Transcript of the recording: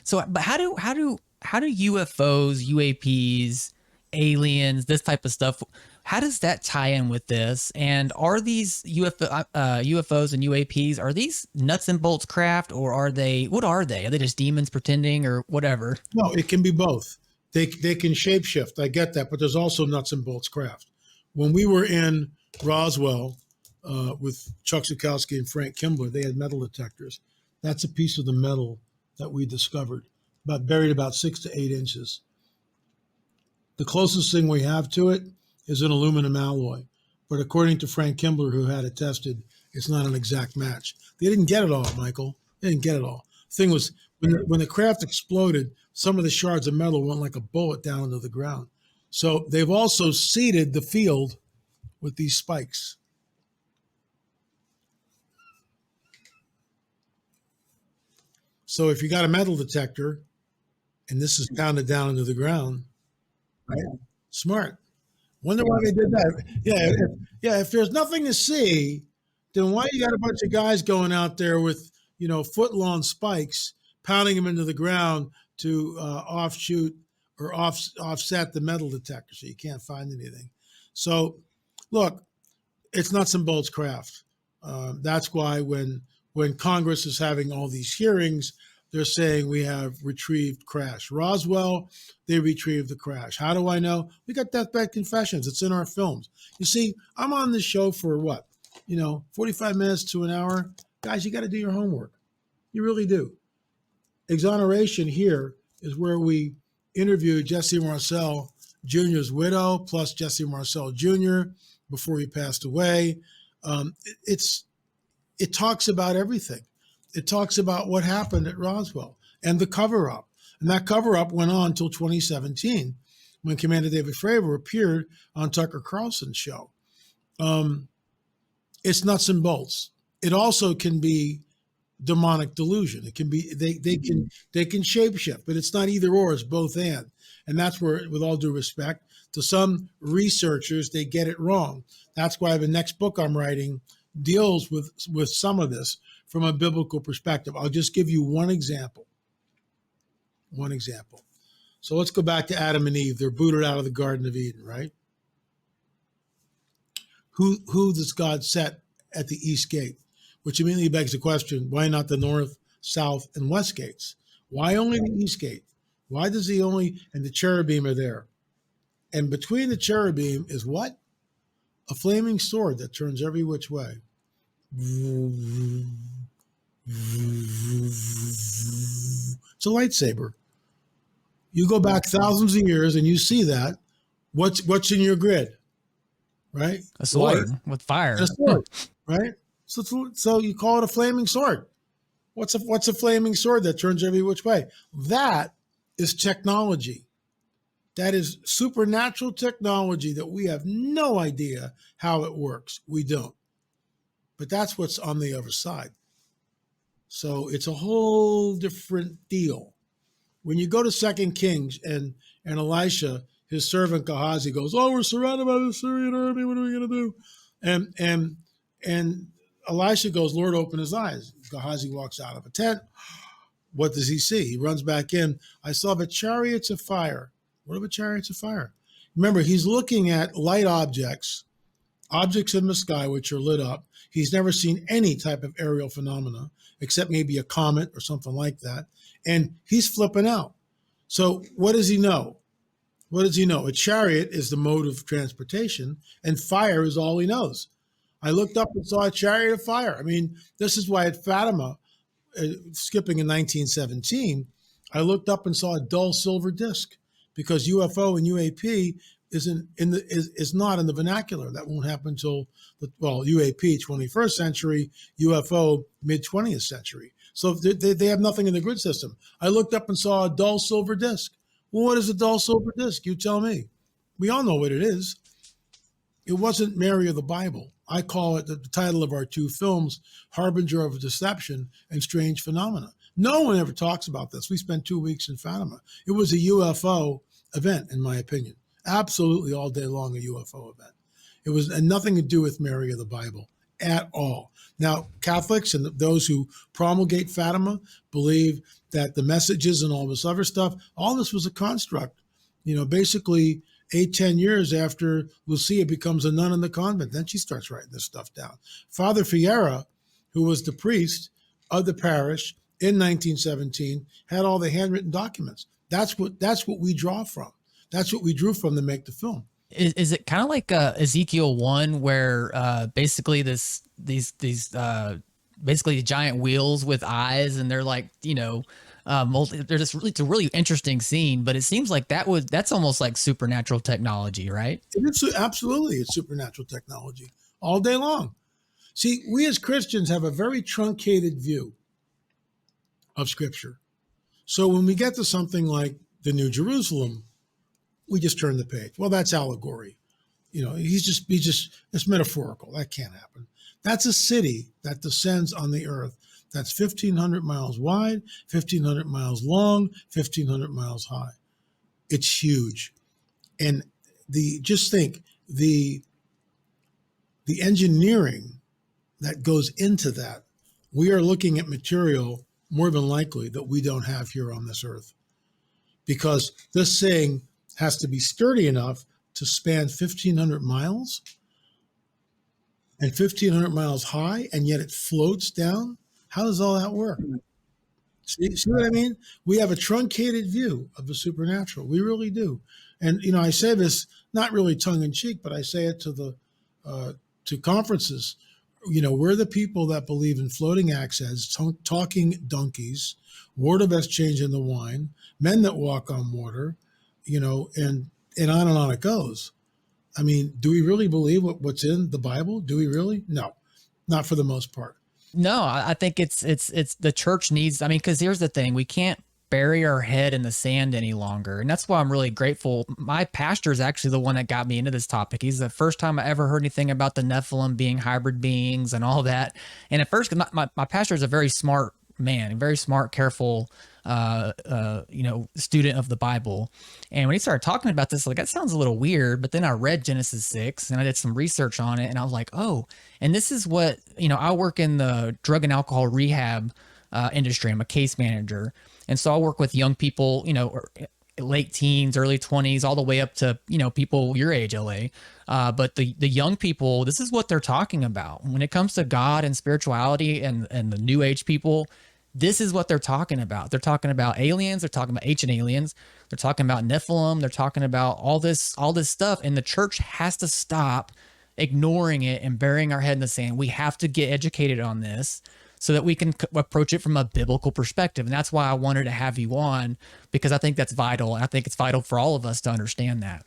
So, but how do UFOs, UAPs, aliens, this type of stuff? How does that tie in with this? And are these UFOs and UAPs, are these nuts and bolts craft, or are they? What are they? Are they just demons pretending, or whatever? No, it can be both. They can shapeshift. I get that, but there's also nuts and bolts craft. When we were in Roswell with Chuck Zukowski and Frank Kimbler, they had metal detectors. That's a piece of the metal that we discovered, buried about 6 to 8 inches. The closest thing we have to it is an aluminum alloy, but according to Frank Kimbler, who had it tested, it's not an exact match. They didn't get it all, Michael. They didn't get it all. The thing was, when the craft exploded, some of the shards of metal went like a bullet down into the ground. So they've also seeded the field with these spikes. So if you got a metal detector and this is pounded down into the ground, right? Smart. Wonder why they did that. Yeah. If there's nothing to see, then why you got a bunch of guys going out there with foot-long spikes, pounding them into the ground to offshoot or offset the metal detector, so you can't find anything. So, look, it's nuts and bolts craft. That's why when Congress is having all these hearings, they're saying we have retrieved crash. Roswell, they retrieved the crash. How do I know? We got deathbed confessions. It's in our films. You see, I'm on this show for what? 45 minutes to an hour. Guys, you got to do your homework. You really do. Exoneration here is where we interviewed Jesse Marcel Jr.'s widow, plus Jesse Marcel Jr. before he passed away. It talks about everything. It talks about what happened at Roswell and the cover-up. And that cover-up went on until 2017 when Commander David Fravor appeared on Tucker Carlson's show. It's nuts and bolts. It also can be demonic delusion. It can be they can shapeshift, but it's not either or, it's both and. And that's where, with all due respect to some researchers, they get it wrong. That's why the next book I'm writing deals with some of this from a biblical perspective. I'll just give you one example. So let's go back to Adam and Eve. They're booted out of the Garden of Eden, right? Who does God set at the east gate? Which immediately begs the question, why not the north, south, and west gates? Why only the east gate? Why does he only, and the cherubim are there. And between the cherubim is what? A flaming sword that turns every which way. It's a lightsaber. You go back thousands of years and you see that. What's in your grid? Right? A sword with fire. A sword, right? So you call it a flaming sword. What's a flaming sword that turns every which way? That is technology. That is supernatural technology that we have no idea how it works. We don't. But that's what's on the other side. So it's a whole different deal. When you go to 2 Kings and Elisha, his servant Gehazi goes, "Oh, we're surrounded by the Syrian army. What are we going to do?" And Elisha goes, "Lord, open his eyes." Gehazi walks out of a tent. What does he see? He runs back in. "I saw the chariots of fire." What are the chariots of fire? Remember, he's looking at light objects in the sky which are lit up. He's never seen any type of aerial phenomena except maybe a comet or something like that. And he's flipping out. So what does he know? A chariot is the mode of transportation, and fire is all he knows. I looked up and saw a chariot of fire. I mean, this is why at Fatima, skipping in 1917, I looked up and saw a dull silver disc, because UFO and UAP is not in the vernacular. That won't happen until UAP 21st century, UFO mid 20th century. So they have nothing in the grid system. I looked up and saw a dull silver disc. Well, what is a dull silver disc? You tell me. We all know what it is. It wasn't Mary of the Bible. I call it the title of our two films, Harbinger of Deception and Strange Phenomena. No one ever talks about this. We spent 2 weeks in Fatima. It was a UFO event, in my opinion. Absolutely all day long, a UFO event. It was nothing to do with Mary of the Bible at all. Now, Catholics and those who promulgate Fatima believe that the messages and all this other stuff, all this was a construct. Basically 8-10 years after Lucia becomes a nun in the convent, then she starts writing this stuff down. Father Fiera, who was the priest of the parish in 1917, had all the handwritten documents. That's what we draw from. That's what we drew from to make the film. Is it kind of like Ezekiel 1, where basically basically giant wheels with eyes, and they're like, they're just really, it's a really interesting scene, but it seems like that's almost like supernatural technology, right? Absolutely, it's supernatural technology all day long. See, we as Christians have a very truncated view of Scripture. So when we get to something like the New Jerusalem, we just turn the page. Well, that's allegory. It's metaphorical. That can't happen. That's a city that descends on the earth. That's 1,500 miles wide, 1,500 miles long, 1,500 miles high. It's huge. And just think the engineering that goes into that. We are looking at material more than likely that we don't have here on this earth, because this thing has to be sturdy enough to span 1,500 miles and 1,500 miles high, and yet it floats down. How does all that work? See what I mean? We have a truncated view of the supernatural. We really do. And, I say this not really tongue in cheek, but I say it to conferences. We're the people that believe in floating axe heads, talking donkeys, word of exchange in the wine, men that walk on water, and on and on it goes. I mean, do we really believe what's in the Bible? Do we really? No, not for the most part. No, I think it's the church needs, because here's the thing, we can't bury our head in the sand any longer. And that's why I'm really grateful. My pastor is actually the one that got me into this topic. He's the first time I ever heard anything about the Nephilim being hybrid beings and all that. And at first, my pastor is a very smart man, a very smart, careful, student of the Bible. And when he started talking about this, that sounds a little weird, but then I read Genesis 6 and I did some research on it, and I was like, oh, and this is what, I work in the drug and alcohol rehab industry. I'm a case manager. And so I work with young people, late teens, early 20s, all the way up to, people your age, LA. But the young people, this is what they're talking about. When it comes to God and spirituality and the new age people, this is what they're talking about. They're talking about aliens. They're talking about ancient aliens. They're talking about Nephilim. They're talking about all this stuff. And the church has to stop ignoring it and burying our head in the sand. We have to get educated on this so that we can approach it from a biblical perspective. And that's why I wanted to have you on, because I think that's vital. And I think it's vital for all of us to understand that.